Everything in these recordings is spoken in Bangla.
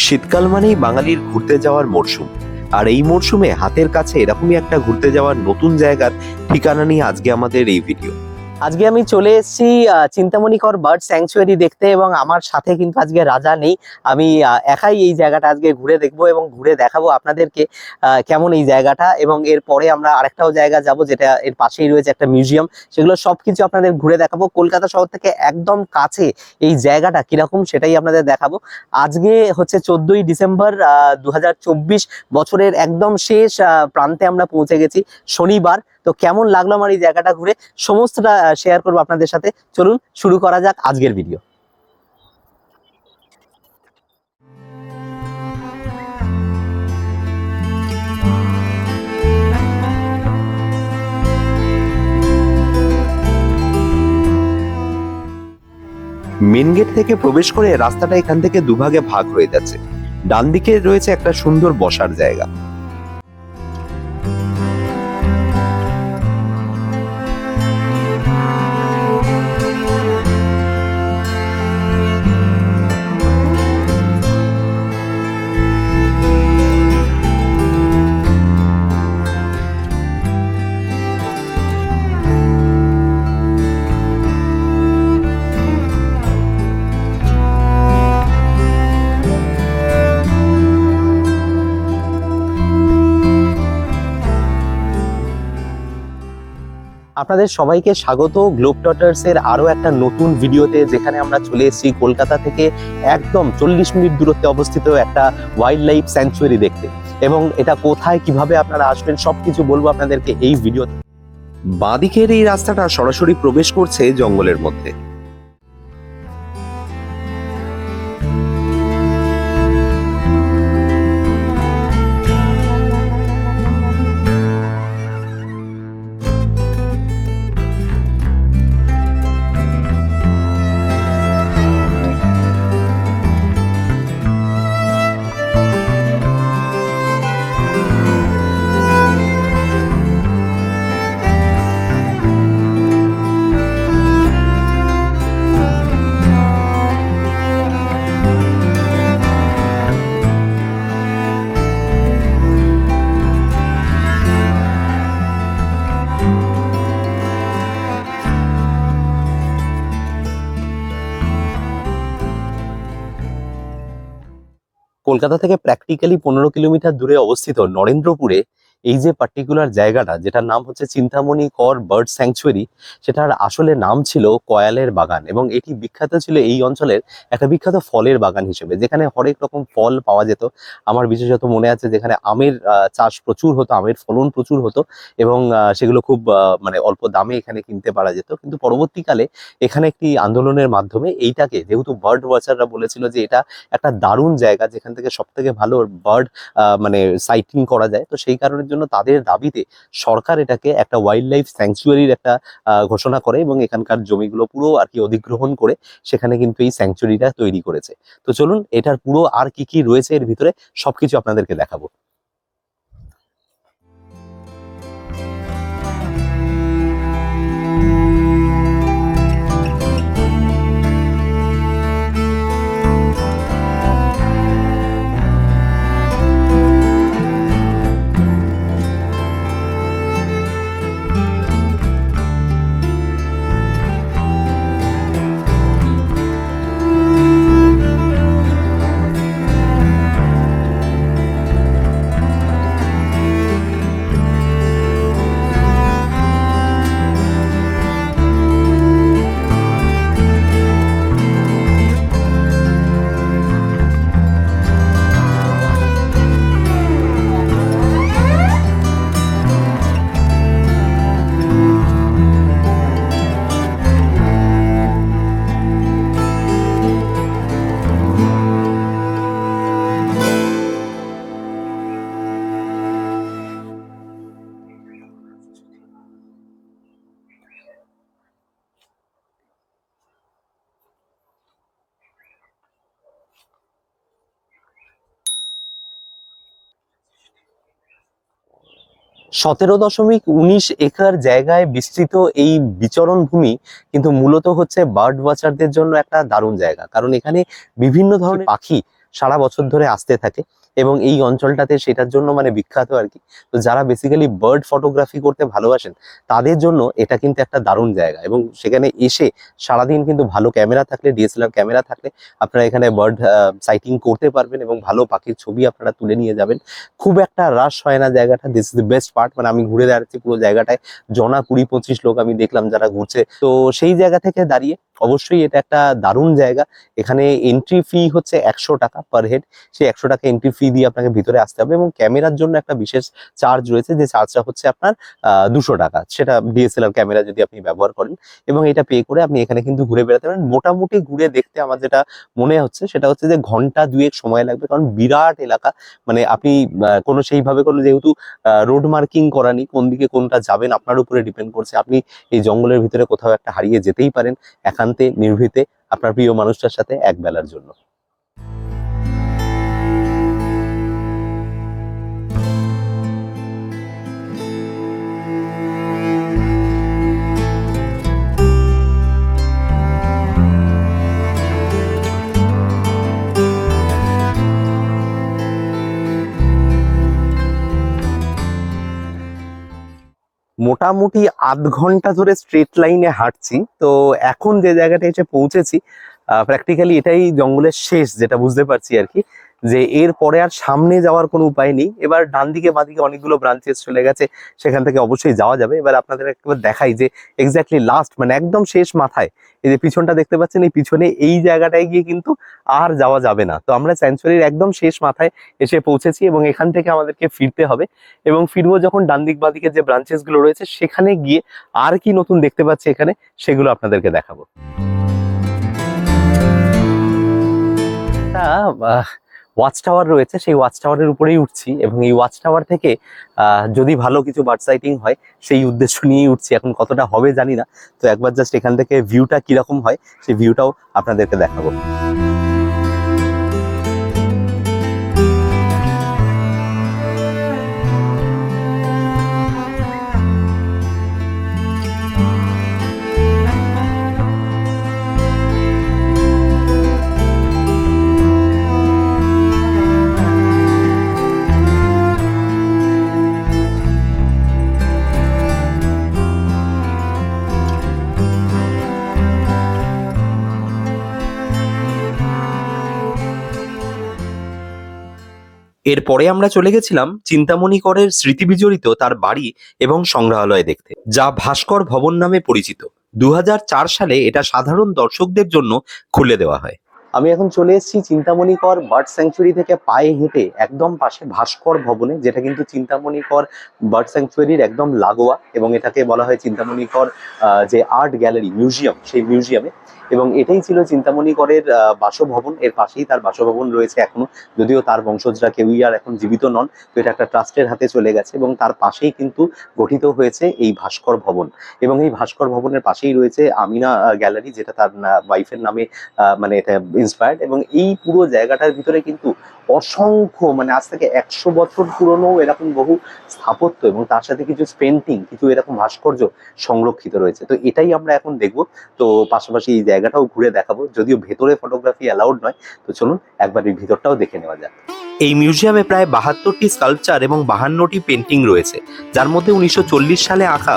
শীতকাল মানেই বাঙালির ঘুরতে যাওয়ার মরশুম। আর এই মরশুমে হাতের কাছে এরকমই একটা ঘুরতে যাওয়ার নতুন জায়গার ঠিকানা নিয়ে আজকে আমাদের এই ভিডিও। আজকে আমি চলে এসেছি চিন্তামণিকর বার্ড স্যাংচুয়ারি দেখতে, এবং আমার সাথে কিন্তু আজকে রাজা নেই। আমি একাই এই জায়গাটা আজকে ঘুরে দেখবো এবং ঘুরে দেখাবো আপনাদেরকে কেমন এই জায়গাটা। এবং এরপরে আমরা আরেকটাও জায়গা যাব, যেটা এর পাশেই রয়েছে একটা মিউজিয়াম। সেগুলো সবকিছু আপনাদের ঘুরে দেখাবো। কলকাতা শহর থেকে একদম কাছে এই জায়গাটা কিরকম সেটাই আপনাদের দেখাবো। আজকে হচ্ছে 14ই ডিসেম্বর 2024, বছরের একদম শেষ প্রান্তে আমরা পৌঁছে গেছি, শনিবার। তো কেমন লাগলো আমার এই জায়গাটা ঘুরে, সমস্তটা শেয়ার করবো আপনাদের সাথে। চলুন শুরু করা যাক আজকের ভিডিও। মেন গেট থেকে প্রবেশ করে রাস্তাটা এখান থেকে দুভাগে ভাগ হয়ে যাচ্ছে। ডান দিকে রয়েছে একটা সুন্দর বসার জায়গা। আপনাদের সবাইকে স্বাগত গ্লোবটটার্স এর আরো একটা নতুন ভিডিওতে, যেখানে আমরা চলে এসেছি কলকাতা থেকে একদম 40 মিনিট দূরত্বে অবস্থিত একটা ওয়াইল্ড লাইফ স্যাংচুয়ারি দেখতে। এবং এটা কোথায়, কিভাবে আপনারা আসবেন, সবকিছু বলবো আপনাদেরকে এই ভিডিওতে। বাঁদিকের এই রাস্তাটা সরাসরি প্রবেশ করছে জঙ্গলের মধ্যে। কলকাতা থেকে প্র্যাকটিক্যালি 15 কিলোমিটার দূরে অবস্থিত নরেন্দ্রপুরে এই যে পার্টিকুলার জায়গাটা, যেটার নাম হচ্ছে চিন্তামণি কর বার্ড স্যাংচুয়ারি, সেটার আসলে নাম ছিল কয়ালের বাগান। এবং এটি বিখ্যাত ছিল এই অঞ্চলের একটা বিখ্যাত ফলের বাগান হিসেবে, যেখানে হরেক রকম ফল পাওয়া যেত। আমার বিশেষত মনে আছে যেখানে আমের চাষ প্রচুর হতো, আমের ফলন প্রচুর হতো, এবং সেগুলো খুব মানে অল্প দামে এখানে কিনতে পারা যেত। কিন্তু পরবর্তীকালে এখানে একটি আন্দোলনের মাধ্যমে এইটাকে, যেহেতু বার্ড ওয়াচাররা বলেছিল যে এটা একটা দারুণ জায়গা যেখান থেকে সব থেকে ভালো বার্ড মানে সাইটিং করা যায়, তো সেই কারণের জন্য তাদের দাবিতে সরকার এটাকে একটা ওয়াইল্ড লাইফ স্যাংচুয়ারির একটা ঘোষণা করে, এবং এখানকার জমিগুলো পুরো আর কি অধিগ্রহণ করে সেখানে কিন্তু এই স্যাংচুয়ারিটা তৈরি করেছে। তো চলুন এটার পুরো আর কি কি রয়েছে এর ভিতরে সবকিছু আপনাদেরকে দেখাবো। সতেরো 17.19 একর জায়গায় বিস্তৃত এই বিচরণ ভূমি কিন্তু মূলত হচ্ছে বার্ড ওয়াচারদের জন্য একটা দারুণ জায়গা, কারণ এখানে বিভিন্ন ধরনের পাখি সারা বছর ধরে আসতে থাকে এবং এই অঞ্চলটাতে সেটার জন্য মানে বিখ্যাত আর কি। তো যারা বেসিক্যালি বার্ড ফটোগ্রাফি করতে ভালোবাসেন তাদের জন্য এটা কিন্তু একটা দারুণ জায়গা, এবং সেখানে এসে সারাদিন কিন্তু ভালো ক্যামেরা থাকলে, ডিএসএলআর ক্যামেরা থাকলে আপনারা এখানে বার্ড সাইটিং করতে পারবেন এবং ভালো পাখির ছবি আপনারা তুলে নিয়ে যাবেন। খুব একটা রাশ হয় না জায়গাটা, this is the best part. মানে আমি ঘুরে দাঁড়াচ্ছি পুরো জায়গাটায়, জনা 20-25 লোক আমি দেখলাম যারা ঘুরছে। তো সেই জায়গা থেকে দাঁড়িয়ে অবশ্যই এটা একটা দারুণ জায়গা। এখানে এন্ট্রি ফি হচ্ছে 100 টাকা পার হেড। সেই 100 টাকা এন্ট্রি ফি দিয়ে আপনাকে ভিতরে আসতে হবে, এবং ক্যামেরার জন্য একটা বিশেষ চার্জ রয়েছে, যে চার্জটা হচ্ছে আপনার 200 টাকা, সেটা ডিএসএলআর ক্যামেরা যদি আপনি ব্যবহার করেন, এবং এটা পে করে আপনি এখানে কিন্তু ঘুরে বেড়াতে পারেন। মোটামুটি ঘুরে দেখতে আমার যেটা মনে হচ্ছে সেটা হচ্ছে যে ঘন্টা 2-1 সময় লাগবে, কারণ বিরাট এলাকা। মানে আপনি কোনো সেইভাবে কোনো, যেহেতু রোড মার্কিং করা নেই, কোন দিকে কোনটা যাবেন আপনার উপরে ডিপেন্ড করছে। আপনি এই জঙ্গলের ভিতরে কোথাও একটা হারিয়ে যেতেই পারেন একান্তে নির্ভীতে আপনার প্রিয় মানুষটার সাথে এক বেলার জন্য। মোটামুটি আধ ঘন্টা ধরে স্ট্রেট লাইনে হাঁটছি। তো এখন যে জায়গাটা এসে পৌঁছেছি, প্র্যাকটিক্যালি এটাই জঙ্গলের শেষ, যেটা বুঝতে পারছি আর কি, যে এর পরে আর সামনে যাওয়ার কোনো উপায় নেই। এবার ডান দিকে বাঁদিকে অনেকগুলো ব্রাঞ্চেস চলে গেছে, সেখান থেকে অবশ্যই যাওয়া যাবে। এবার আপনাদের একবার দেখাই যে এক্স্যাক্টলি লাস্ট, মানে একদম শেষ মাথায় এই যে পিছনটা দেখতে পাচ্ছেন, এই পিছনে এই জায়গাটায় গিয়ে কিন্তু আর যাওয়া যাবে না। তো আমরা স্যাংচুয়ারির একদম শেষ মাথায় এসে পৌঁছেছি, এবং এখান থেকে আমাদেরকে ফিরতে হবে, এবং ফিরবো যখন ডান দিক বাঁদিকে যে ব্রাঞ্চেস গুলো রয়েছে সেখানে গিয়ে আর কি নতুন দেখতে পাচ্ছি এখানে, সেগুলো আপনাদেরকে দেখাবো। ওয়াচ টাওয়ার রয়েছে, সেই ওয়াচ টাওয়ারের উপরেই উঠছি, এবং এই ওয়াচ টাওয়ার থেকে যদি ভালো কিছু বার্ড সাইটিং হয় সেই উদ্দেশ্য নিয়েই উঠছি। এখন কতটা হবে জানি না, তো একবার জাস্ট এখান থেকে ভিউটা কিরকম হয় সেই ভিউটাও আপনাদেরকে দেখাবো। এরপরে আমরা চলে গেছিলাম চিন্তামণি করের স্মৃতি বিজড়িত তার বাড়ি এবং সংগ্রহালয় দেখতে, যা ভাস্কর ভবন নামে পরিচিত। 2004 সালে এটা সাধারণ দর্শকদের জন্য খুলে দেওয়া হয়। আমি এখন চলে এসেছি চিন্তামণি কর বার্ড স্যাংচুয়ারি থেকে পায়ে হেঁটে একদম পাশে ভাস্কর ভবনে, যেটা কিন্তু চিন্তামণি কর বার্ড স্যাংচুয়ারির একদম লাগোয়া, এবং এটাকে বলা হয় চিন্তামণি কর যে আর্ট গ্যালারি মিউজিয়াম, সেই মিউজিয়ামে। এবং এটাই ছিল চিন্তামণি করের বাসভবন, এর পাশেই তার বাসভবন রয়েছে এখনো, যদিও তার বংশজরা কেউই আর এখন জীবিত নন। তো এটা একটা ট্রাস্টের হাতে চলে গেছে, এবং তার পাশেই কিন্তু গঠিত হয়েছে এই ভাস্কর ভবন। এবং এই ভাস্কর ভবনের পাশেই রয়েছে আমিনা গ্যালারি, যেটা তার ওয়াইফের নামে মানে এটা ইন্সপায়ার্ড। এবং এই পুরো জায়গাটার ভিতরে কিন্তু অসংখ্য, মানে আজ থেকে 100 বছর পুরনো এরকম বহু স্থাপত্য, এবং তার সাথে কিছু পেন্টিং, কিছু এরকম ভাস্কর্য সংরক্ষিত রয়েছে। তো এটাই আমরা এখন দেখবো। তো পাশাপাশি এই জায়গাটাও ঘুরে দেখাবো, যদিও ভেতরে ফটোগ্রাফি অ্যালাউড নয়। তো চলুন একবার এই ভিতরটাও দেখে নেওয়া যাক। এই মিউজিয়ামে প্রায় 72টি স্কাল্পচার এবং 52টি পেন্টিং রয়েছে, যার মধ্যে 1940 সালে আঁকা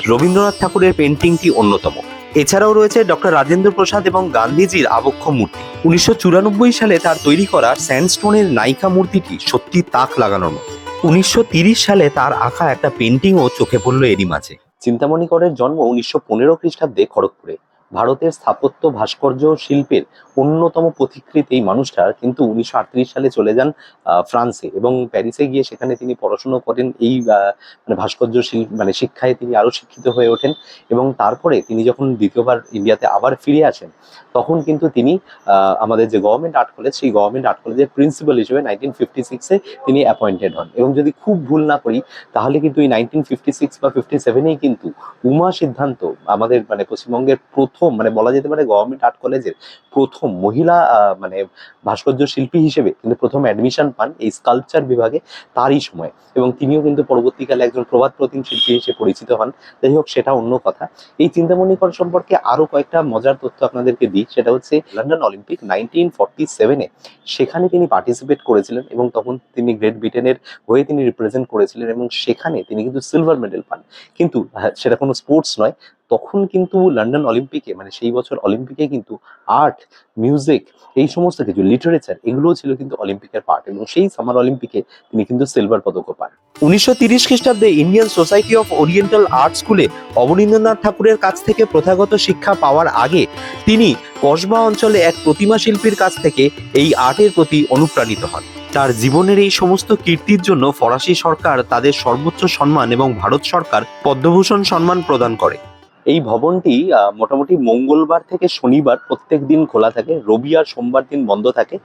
রবীন্দ্রনাথ ঠাকুরের পেন্টিংটি অন্যতম। এছাড়াও রয়েছে ডক্টর রাজেন্দ্র প্রসাদ এবং গান্ধীজির আবক্ষ মূর্তি। 1994 সালে তার তৈরি করা স্যান্ডস্টোনের নায়িকা মূর্তিটি সত্যি তাক লাগানোর মতো। 1930 সালে তার আঁকা একটা পেন্টিংও চোখে পড়লো এরই মাঝে। চিন্তামণি করের জন্ম 1915 খ্রিস্টাব্দে খড়গপুরে। ভারতের স্থাপত্য ভাস্কর্য শিল্পের অন্যতম পথিকৃৎ এই মানুষটা কিন্তু 1938 সালে চলে যান ফ্রান্সে, এবং প্যারিসে গিয়ে সেখানে তিনি পড়াশোনা করেন। এই মানে ভাস্কর্য মানে শিক্ষায় তিনি আরো শিক্ষিত হয়ে ওঠেন, এবং তারপরে তিনি যখন দ্বিতীয়বার ইন্ডিয়াতে আবার ফিরে আসেন, তখন কিন্তু তিনি আমাদের যে গভর্নমেন্ট আর্ট কলেজ, সেই গভর্নমেন্ট আর্ট কলেজের প্রিন্সিপাল হিসেবে 1956-এ তিনি অ্যাপয়েন্টেড হন। এবং যদি খুব ভুল না করি তাহলে কিন্তু এই 1956 বা 57-এই কিন্তু উমা সিদ্ধান্ত, আমাদের মানে পশ্চিমবঙ্গের প্রথম প্রথম মানে বলা যেতে পারে গভর্নমেন্ট আর্ট কলেজের প্রথম মহিলা মানে ভাস্কর্য শিল্পী হিসেবে কিন্তু প্রথম অ্যাডমিশন পান এই স্কাল্পচার বিভাগে তারই সময়, এবং তিনিও কিন্তু পরবর্তীকালে একজন প্রবাদ প্রতিম শিল্পী হিসেবে পরিচিত হন। যাই হোক, সেটা অন্য কথা। এই চিন্তামণি কর সম্পর্কে আরো কয়েকটা মজার তথ্য আপনাদেরকে দিই। সেটা হচ্ছে লন্ডন অলিম্পিক 1947-এ সেখানে তিনি পার্টিসিপেট করেছিলেন, এবং তখন তিনি গ্রেট ব্রিটেনের হয়ে তিনি রিপ্রেজেন্ট করেছিলেন, এবং সেখানে তিনি কিন্তু সিলভার মেডেল পান। কিন্তু সেটা কোনো স্পোর্টস নয়। তখন কিন্তু লন্ডন অলিম্পিকে মানে সেই বছর অলিম্পিকে কিন্তু আর্ট, মিউজিক, এই সমস্ত কিছু লিটারেচার এগুলোও ছিল কিন্তু অলিম্পিকের পার্ট, এবং সেই সামার অলিম্পিকে তিনি কিন্তু সিলভার পদকও পান। 1930 খ্রিস্টাব্দে Indian society of oriental art স্কুলে অবনীন্দ্রনাথ ঠাকুরের কাছ থেকে প্রথাগত শিক্ষা পাওয়ার আগে তিনি কসবা অঞ্চলে এক প্রতিমা শিল্পীর কাছ থেকে এই আর্টের প্রতি অনুপ্রাণিত হন। তার জীবনের এই সমস্ত কীর্তির জন্য ফরাসি সরকার তাদের সর্বোচ্চ সম্মান এবং ভারত সরকার পদ্মভূষণ সম্মান প্রদান করে। এই ভবনটি মোটামুটি মঙ্গলবার থেকে শনিবার প্রত্যেক দিন খোলা থাকে, রবি আর সোমবার দিন বন্ধ থাকে,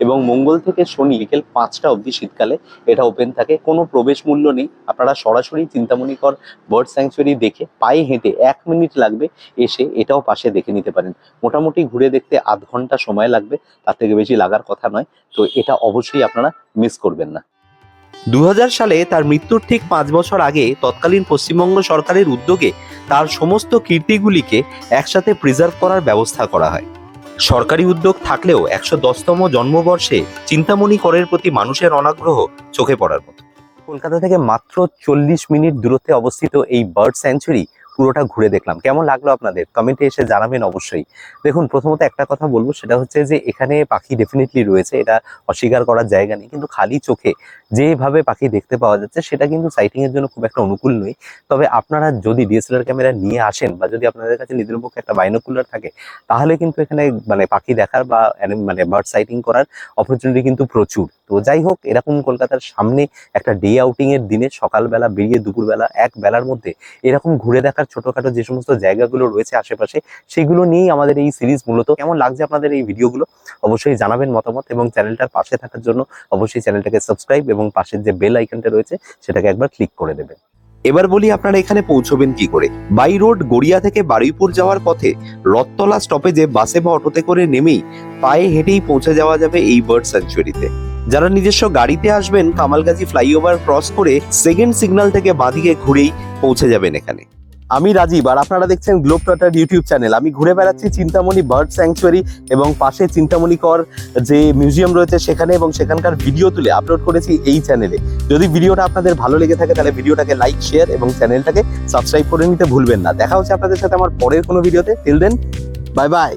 এবং মঙ্গল থেকে শনি বিকেল 5টা অবধি শীতকালে এটা ওপেন থাকে। কোনো প্রবেশ মূল্য নেই। আপনারা সরাসরি চিন্তামণি কর বার্ড স্যাংচুয়ারি দেখে পায়ে হেঁটে 1 মিনিট লাগবে এসে এটাও পাশে দেখে নিতে পারেন। মোটামুটি ঘুরে দেখতে আধ ঘন্টা সময় লাগবে, তার থেকে বেশি লাগার কথা নয়। তো এটা অবশ্যই আপনারা মিস করবেন না। 2000 সালে তার মৃত্যুর ঠিক 5 বছর আগে তৎকালীন পশ্চিমবঙ্গ সরকারের উদ্যোগে তার সমস্ত কীর্তিগুলিকে একসাথে প্রিজার্ভ করার ব্যবস্থা করা হয়। সরকারি উদ্যোগ থাকলেও 110তম জন্মবর্ষে চিন্তামণি করের প্রতি মানুষের অনাগ্রহ চোখে পড়ার মতো। কলকাতা থেকে মাত্র 40 মিনিট দূরত্বে অবস্থিত এই বার্ড স্যাংচুয়ারি পুরোটা ঘুরে দেখলাম। কেমন লাগলো আপনাদের কমেন্টে এসে জানাবেন অবশ্যই। দেখুন, প্রথমত একটা কথা বলবো, সেটা হচ্ছে যে এখানে পাখি ডেফিনেটলি রয়েছে, এটা অস্বীকার করার জায়গা নেই, কিন্তু খালি চোখে যেভাবে পাখি দেখতে পাওয়া যাচ্ছে সেটা কিন্তু সাইটিং এর জন্য খুব একটা অনুকূল নয়। তবে আপনারা যদি ডিএসএলআর ক্যামেরা নিয়ে আসেন বা যদি আপনাদের কাছে নিজের পক্ষে একটা বাইনোকুলার থাকে, তাহলে কিন্তু এখানে মানে পাখি দেখার বা মানে বার্ড সাইটিং করার অপরচুনিটি কিন্তু প্রচুর। তো যাই হোক, এরকম কলকাতার সামনে একটা ডে আউটিং এর দিনে সকালবেলা বেরিয়ে দুপুরবেলা এক বেলার মধ্যে এরকম ঘুরে দেখার ছোটখাটো যে সমস্ত জায়গাগুলো রয়েছে আশেপাশে, সেগুলো নিয়েই আমাদের এই সিরিজ। মূলত কেমন লাগছে আপনাদের এই ভিডিওগুলো অবশ্যই জানাবেন মতামত, এবং চ্যানেলটার পাশে থাকার জন্য অবশ্যই চ্যানেলটাকে সাবস্ক্রাইব এবং পাশের যে বেল আইকনটা রয়েছে সেটাকে একবার ক্লিক করে দেবেন। এবার বলি আপনারা এখানে পৌঁছবেন কি করে। বাই রোড গড়িয়া থেকে বারুইপুর যাওয়ার পথে রথতলা স্টপেজে বাসে বা অটোতে করে নেমেই পায়ে হেঁটেই পৌঁছে যাওয়া যাবে এই বার্ড স্যাংচুয়ারিতে। যারা নিজস্ব গাড়িতে আসবেন, কামালগাজী ফ্লাইওভার ক্রস করে সেকেন্ড সিগন্যাল থেকে বাঁদিকে ঘুরেই পৌঁছে যাবেন এখানে। আমি রাজীব, আর আপনারা দেখছেন গ্লোব ট্রটার ইউটিউব চ্যানেল। আমি ঘুরে বেড়াচ্ছি চিন্তামণি বার্ড স্যাংচুয়ারি এবং পাশে চিন্তামণি কর যে মিউজিয়াম রয়েছে সেখানে, এবং সেখানকার ভিডিও তুলে আপলোড করেছি এই চ্যানেলে। যদি ভিডিওটা আপনাদের ভালো লেগে থাকে তাহলে ভিডিওটাকে লাইক, শেয়ার এবং চ্যানেলটাকে সাবস্ক্রাইব করে নিতে ভুলবেন না। দেখা হচ্ছে আপনাদের সাথে আমার পরের কোনো ভিডিওতে। Till then, bye by.